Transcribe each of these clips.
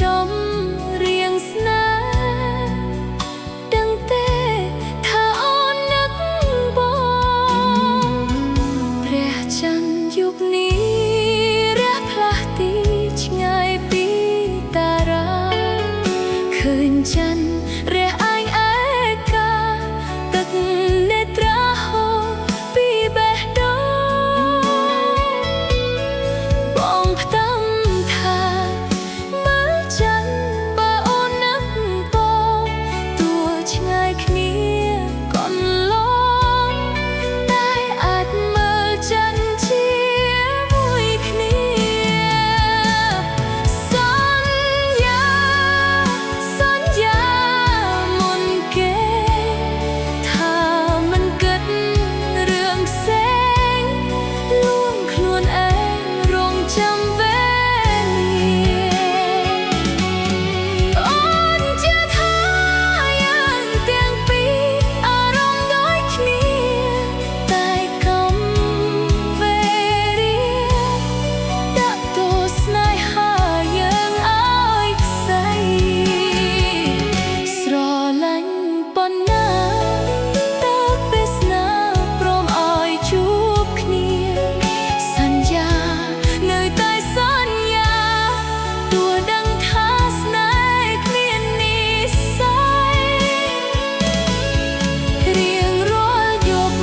ចំរៀងស្នេហ៍ដឹងទេថាអូននឹកបងព្រះច័ន្ទយប់នេះរះផ្លាស់ទីឆ្ងាយពីតារាឃើញច័ន្ទរះឯងឯកាទឹកនេត្រាហូរពីបេះដូងបងផ្ដាំថាមើលច័ន្ទបើអូននឹកបងទោះឆ្ងាយគ្នាកន្លងតែអាចមើលច័ន្ទជាមួយគ្នាសន្យាមុនគេថាមិនគិតរឿងផ្សេងលួងខ្លួនឯងរងចាំវេលាអូនជឿថាយើងទាំងពីរអារម្មណ៍ដូចគ្នាតែកម្មវេរាដាក់ទោសស្នេហាយើងឲ្យខ្សែស្រឡាញ់ប៉ុណ្ណាតើវាសនាព្រមឲ្យជួបគ្នាសន្យានៅតែសន្យាទោះដឹងថាស្នេហ៍គ្មាននិស្ស័យរៀងរាល់យប់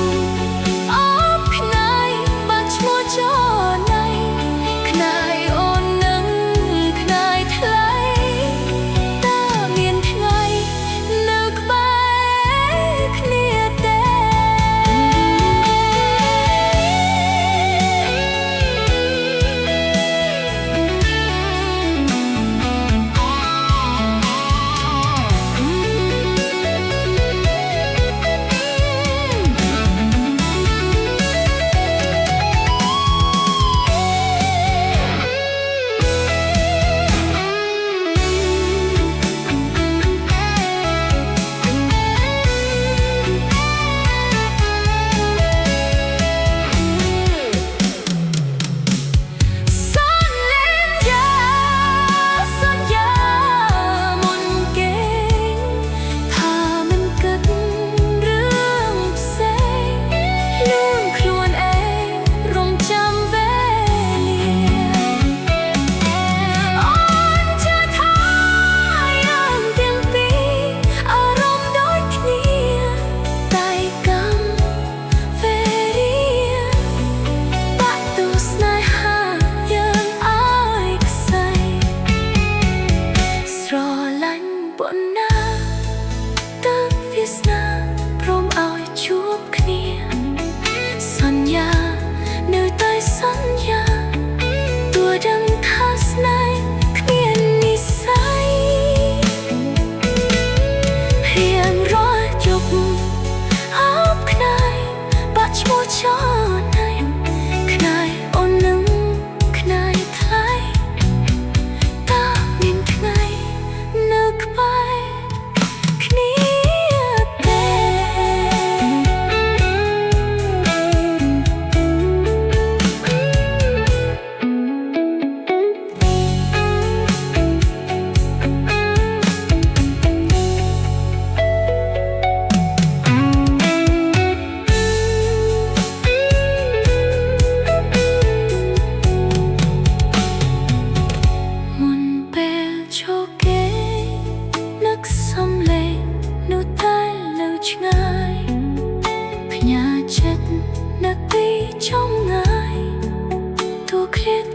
អបខ្នាយបាត់ឈ្មោះចរណៃខ្នាយអូននឹងខ្នាយថ្លៃតើមានថ្ងៃនៅក្បែរគ្នាទេ សន្យាមុនគេថាមិនគិតរឿងផ្សេងលួងខ្លួនឯងរងចាំវេលាអូនជឿថាយើងទាំងពីរអារម្មណ៍ដូចគ្នាតែកម្មវេរាបាក់ទោសស្នេហាយើងឲ្យខ្សែស្រឡាញ់ប៉ុណ្ណាតើវាសនាព្រមឲ្យជួបគ្នាសន្យានៅតែសន្យាទោះដឹងថាស្នេហ៍គ្មាននិស្ស័យរៀងរាល់យប់អបខ្នាយបាក់ឈ្មោះចរណៃខ្នាយអូននឹងខ្នាយថ្លៃតើមានថ្ងៃនៅក្បែរគ្នាទេ មុនពេលឈរគេនឹកសំឡេងនោះតែនៅឆ្ងាយផ្ញើចិត្តនឹកពីចម្ងាយទោះឃ្លាត